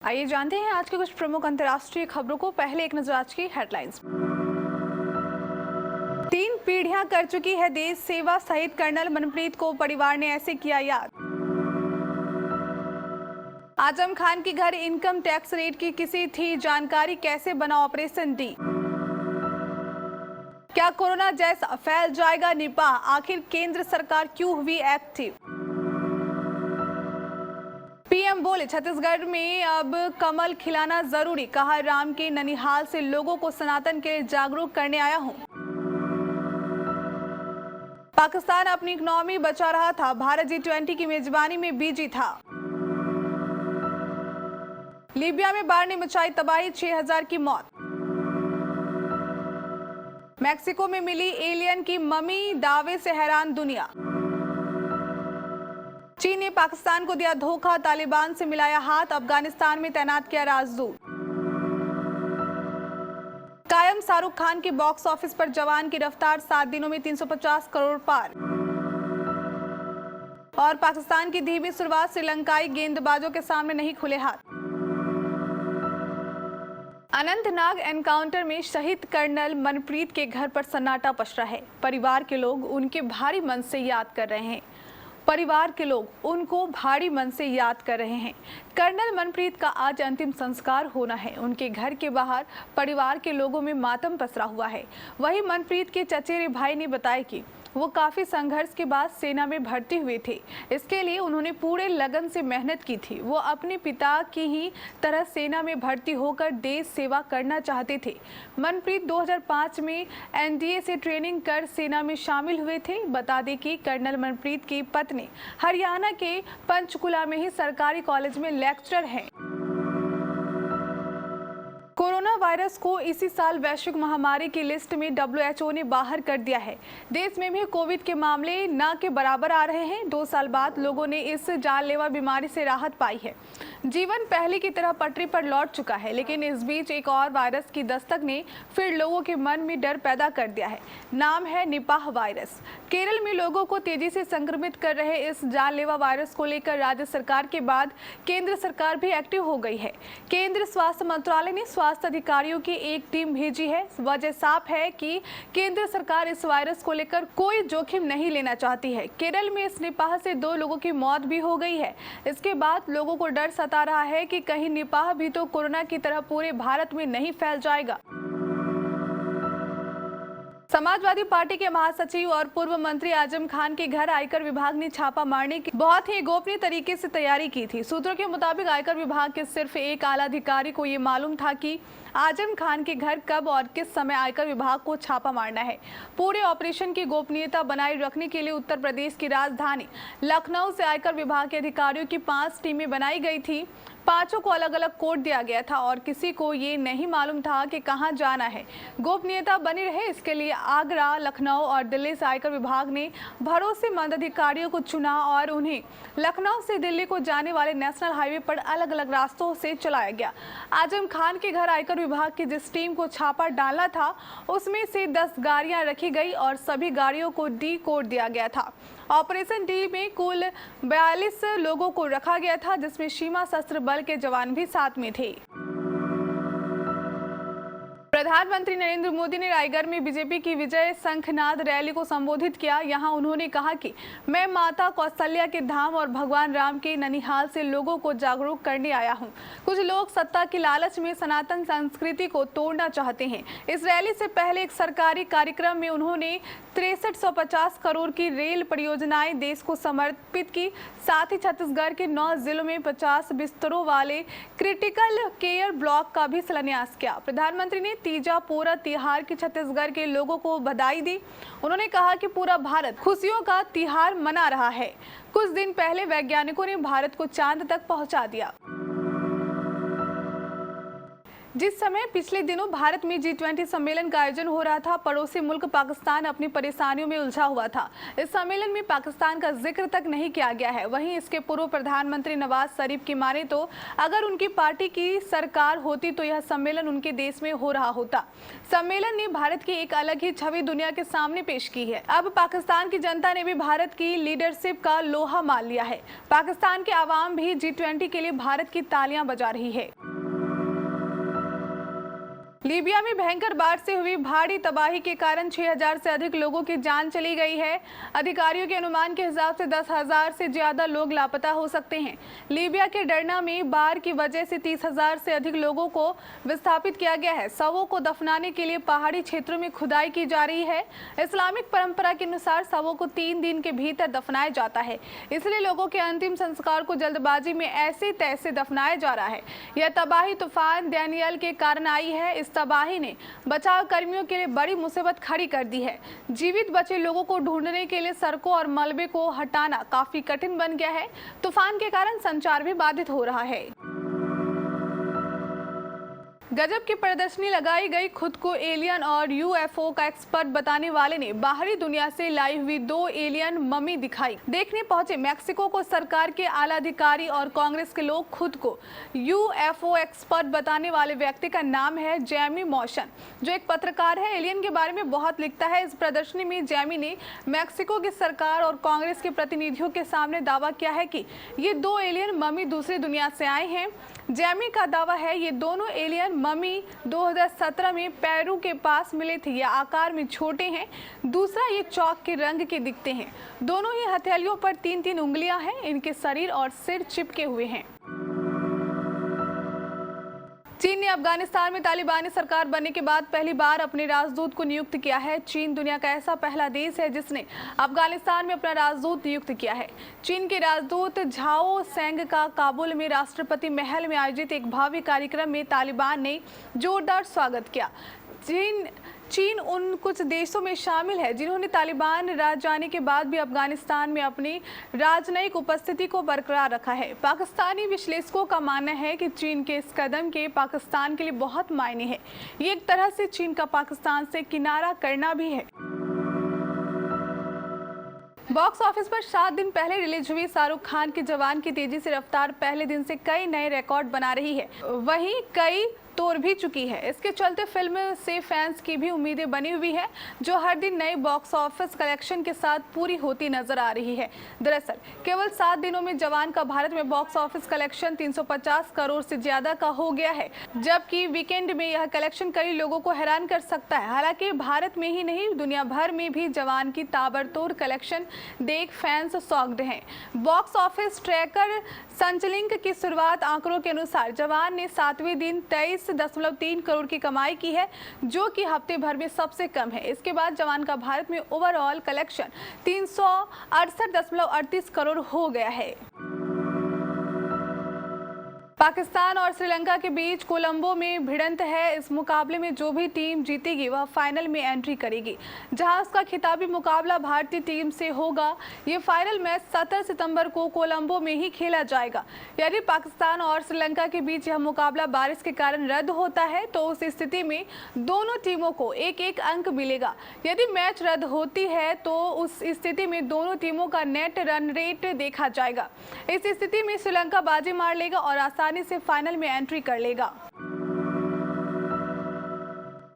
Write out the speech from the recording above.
आइए जानते हैं आज के कुछ प्रमुख अंतर्राष्ट्रीय खबरों को। पहले एक नजर आज की हेडलाइंस। 3 पीढ़ियां कर चुकी है देश सेवा, शहीद कर्नल मनप्रीत को परिवार ने ऐसे किया याद। आजम खान की घर इनकम टैक्स रेट की किसी थी जानकारी, कैसे बना ऑपरेशन डी। क्या कोरोना जैसा फैल जाएगा निपाह, आखिर केंद्र सरकार क्यों हुई एक्टिव। पीएम बोले छत्तीसगढ़ में अब कमल खिलाना जरूरी, कहा राम के ननिहाल से लोगों को सनातन के लिए जागरूक करने आया हूं। पाकिस्तान अपनी इकोनॉमी बचा रहा था, भारत G20 की मेजबानी में बिजी था। लीबिया में बाढ़ ने मचाई तबाही, 6000 की मौत। मैक्सिको में मिली एलियन की ममी, दावे से हैरान दुनिया। चीन ने पाकिस्तान को दिया धोखा, तालिबान से मिलाया हाथ, अफगानिस्तान में तैनात किया राजदूत। कायम शाहरुख खान की बॉक्स ऑफिस पर जवान की रफ्तार, 7 दिनों में 350 करोड़ पार। और पाकिस्तान की धीमी शुरुआत, श्रीलंकाई गेंदबाजों के सामने नहीं खुले हाथ। अनंतनाग एनकाउंटर में शहीद कर्नल मनप्रीत के घर पर सन्नाटा पसरा है। परिवार के लोग उनके भारी मन से याद कर रहे हैं। कर्नल मनप्रीत का आज अंतिम संस्कार होना है। उनके घर के बाहर परिवार के लोगों में मातम पसरा हुआ है। वहीं मनप्रीत के चचेरे भाई ने बताया कि वो काफी संघर्ष के बाद सेना में भर्ती हुए थे। इसके लिए उन्होंने पूरे लगन से मेहनत की थी। वो अपने पिता की ही तरह सेना में भर्ती होकर देश सेवा करना चाहते थे। मनप्रीत 2005 में एनडीए से ट्रेनिंग कर सेना में शामिल हुए थे। बता दें कि कर्नल मनप्रीत की पत्नी हरियाणा के पंचकुला में ही सरकारी कॉलेज में लेक्चरर हैं। कोरोना वायरस को इसी साल वैश्विक महामारी की लिस्ट में WHO ने बाहर कर दिया है। देश में भी कोविड के मामले न के बराबर आ रहे हैं। 2 साल बाद लोगों ने इस जानलेवा बीमारी से राहत पाई है। जीवन पहले की तरह पटरी पर लौट चुका है, लेकिन इस बीच एक और वायरस की दस्तक ने फिर लोगों के मन में डर पैदा कर दिया है। नाम है निपाह वायरस। केरल में लोगों को तेजी से संक्रमित कर रहे इस जानलेवा वायरस को लेकर राज्य सरकार के बाद केंद्र सरकार भी एक्टिव हो गई है। केंद्र स्वास्थ्य मंत्रालय ने स्वास्थ्य अधिकारियों की एक टीम भेजी है। वजह साफ है कि केंद्र सरकार इस वायरस को लेकर कोई जोखिम नहीं लेना चाहती है। केरल में इस निपाह से 2 लोगों की मौत भी हो गई है। इसके बाद लोगों को डर सता रहा है कि कहीं निपाह भी तो कोरोना की तरह पूरे भारत में नहीं फैल जाएगा। समाजवादी पार्टी के महासचिव और पूर्व मंत्री आजम खान के घर आयकर विभाग ने छापा मारने की बहुत ही गोपनीय तरीके से तैयारी की थी। सूत्रों के मुताबिक आयकर विभाग के सिर्फ एक आला अधिकारी को ये मालूम था कि आजम खान के घर कब और किस समय आयकर विभाग को छापा मारना है। पूरे ऑपरेशन की गोपनीयता बनाए रखने के लिए उत्तर प्रदेश की राजधानी लखनऊ से आयकर विभाग के अधिकारियों की 5 टीमें बनाई गई थी। 5 को अलग अलग कोड दिया गया था और किसी को ये नहीं मालूम था कि कहां जाना है। गोपनीयता बनी रहे, इसके लिए आगरा, लखनऊ और दिल्ली से आयकर विभाग ने भरोसेमंद अधिकारियों को चुना और उन्हें लखनऊ से दिल्ली को जाने वाले नेशनल हाईवे पर अलग अलग रास्तों से चलाया गया। आजम खान के घर आयकर विभाग की जिस टीम को छापा डालना था, उसमें से 10 गाड़ियां रखी गई और सभी गाड़ियों को डी कोड दिया गया था। ऑपरेशन डी में कुल 42 लोगों को रखा गया था, जिसमें सीमा सशस्त्र बल के जवान भी साथ में थे। प्रधानमंत्री नरेंद्र मोदी ने रायगढ़ में बीजेपी की विजय शंखनाद रैली को संबोधित किया। यहां उन्होंने कहा कि मैं माता कौशल्या के धाम और भगवान राम के ननिहाल से लोगों को जागरूक करने आया हूं। कुछ लोग सत्ता की लालच में सनातन संस्कृति को तोड़ना चाहते हैं। इस रैली से पहले एक सरकारी कार्यक्रम में उन्होंने 6350 करोड़ की रेल परियोजनाएं देश को समर्पित की। साथ ही छत्तीसगढ़ के 9 जिलों में 50 बिस्तरों वाले क्रिटिकल केयर ब्लॉक का भी शिलान्यास किया। प्रधानमंत्री ने तीजा पोरा तिहार की छत्तीसगढ़ के लोगों को बधाई दी। उन्होंने कहा कि पूरा भारत खुशियों का तिहार मना रहा है। कुछ दिन पहले वैज्ञानिकों ने भारत को चांद तक पहुंचा दिया। जिस समय पिछले दिनों भारत में G20 सम्मेलन का आयोजन हो रहा था, पड़ोसी मुल्क पाकिस्तान अपनी परेशानियों में उलझा हुआ था। इस सम्मेलन में पाकिस्तान का जिक्र तक नहीं किया गया है। वहीं इसके पूर्व प्रधानमंत्री नवाज शरीफ की माने तो अगर उनकी पार्टी की सरकार होती तो यह सम्मेलन उनके देश में हो रहा होता। सम्मेलन ने भारत की एक अलग ही छवि दुनिया के सामने पेश की है। अब पाकिस्तान की जनता ने भी भारत की लीडरशिप का लोहा मान लिया है। पाकिस्तान के आवाम भी G20 के लिए भारत की तालियां बजा रही है। लीबिया में भयंकर बाढ़ से हुई भारी तबाही के कारण 6000 से अधिक लोगों की जान चली गई है। अधिकारियों के अनुमान के हिसाब से 10,000 से ज्यादा लोग लापता हो सकते हैं। लीबिया के डरना में बाढ़ की वजह से 30,000 से अधिक लोगों को विस्थापित किया गया है। शवों को दफनाने के लिए पहाड़ी क्षेत्रों में खुदाई की जा रही है। इस्लामिक परंपरा के अनुसार शवों को 3 दिन के भीतर दफनाया जाता है, इसलिए लोगों के अंतिम संस्कार को जल्दबाजी में ऐसे तैसे दफनाया जा रहा है। यह तबाही तूफान डैनियल के कारण आई है। इस तबाही ने बचाव कर्मियों के लिए बड़ी मुसीबत खड़ी कर दी है। जीवित बचे लोगों को ढूंढने के लिए सड़कों और मलबे को हटाना काफी कठिन बन गया है। तूफान के कारण संचार भी बाधित हो रहा है। गजब की प्रदर्शनी लगाई गई। खुद को एलियन और यूएफओ का एक्सपर्ट बताने वाले ने बाहरी दुनिया से लाई हुई 2 एलियन मम्मी दिखाई। देखने पहुंचे मेक्सिको को सरकार के आला अधिकारी और कांग्रेस के लोग। खुद को यूएफओ एक्सपर्ट बताने वाले व्यक्ति का नाम है जैमी मॉशन, जो एक पत्रकार है। एलियन के बारे में बहुत लिखता है। इस प्रदर्शनी में जैमी ने मेक्सिको की सरकार और कांग्रेस के प्रतिनिधियों के सामने दावा किया है कि ये 2 एलियन मम्मी दूसरी दुनिया से आए हैं। जैमी का दावा है ये दोनों एलियन मम्मी 2017 में पेरू के पास मिले थे। ये आकार में छोटे हैं। दूसरा, ये चौक के रंग के दिखते हैं। दोनों ही हथेलियों पर 3-3 उंगलियां हैं। इनके शरीर और सिर चिपके हुए हैं। चीन ने अफगानिस्तान में तालिबानी सरकार बनने के बाद पहली बार अपने राजदूत को नियुक्त किया है। चीन दुनिया का ऐसा पहला देश है जिसने अफगानिस्तान में अपना राजदूत नियुक्त किया है। चीन के राजदूत झाओ सेंग का काबुल में राष्ट्रपति महल में आयोजित एक भव्य कार्यक्रम में तालिबान ने जोरदार स्वागत किया। चीन उन कुछ देशों में शामिल है जिन्होंने तालिबान राज जाने के बाद भी अफगानिस्तान में अपनी राजनयिक उपस्थिति को बरकरार रखा है। पाकिस्तानी विश्लेषकों का मानना है कि चीन के इस कदम के पाकिस्तान के लिए बहुत मायने हैं। ये एक तरह से चीन का पाकिस्तान से किनारा करना भी है। बॉक्स ऑफिस पर 7 दिन पहले रिलीज हुई शाहरुख खान की जवान की तेजी से रफ्तार पहले दिन से कई नए रिकॉर्ड बना रही है, वहीं कई तोड़ भी चुकी है। इसके चलते फिल्म से फैंस की भी उम्मीदें बनी हुई है, जो हर दिन नए बॉक्स ऑफिस कलेक्शन के साथ पूरी होती नजर आ रही है। दरअसल केवल 7 दिनों में जवान का भारत में बॉक्स ऑफिस कलेक्शन 350 करोड़ से ज्यादा का हो गया है, जबकि वीकेंड में यह कलेक्शन कई लोगों को हैरान कर सकता है। हालांकि भारत में ही नहीं, दुनिया भर में भी जवान की ताबड़तोड़ कलेक्शन देख फैंस शॉक्ड हैं। बॉक्स ऑफिस ट्रैकर संचलिंक की शुरुआत आंकड़ों के अनुसार जवान ने 7वें दिन 23.3 करोड़ की कमाई की है, जो कि हफ्ते भर में सबसे कम है। इसके बाद जवान का भारत में ओवरऑल कलेक्शन 368.38 करोड़ हो गया है। पाकिस्तान और श्रीलंका के बीच कोलंबो में भिड़ंत है। इस मुकाबले में जो भी टीम जीतेगी वह फाइनल में एंट्री करेगी, जहां उसका खिताबी मुकाबला भारतीय टीम से होगा। ये फाइनल मैच 17 सितंबर को कोलंबो में ही खेला जाएगा। यदि पाकिस्तान और श्रीलंका के बीच यह मुकाबला बारिश के कारण रद्द होता है तो उस स्थिति में दोनों टीमों को 1-1 अंक मिलेगा। यदि मैच रद्द होती है तो उस स्थिति में दोनों टीमों का नेट रन रेट देखा जाएगा। इस स्थिति में श्रीलंका बाजी मार लेगा और आसानी से फाइनल में एंट्री कर लेगा।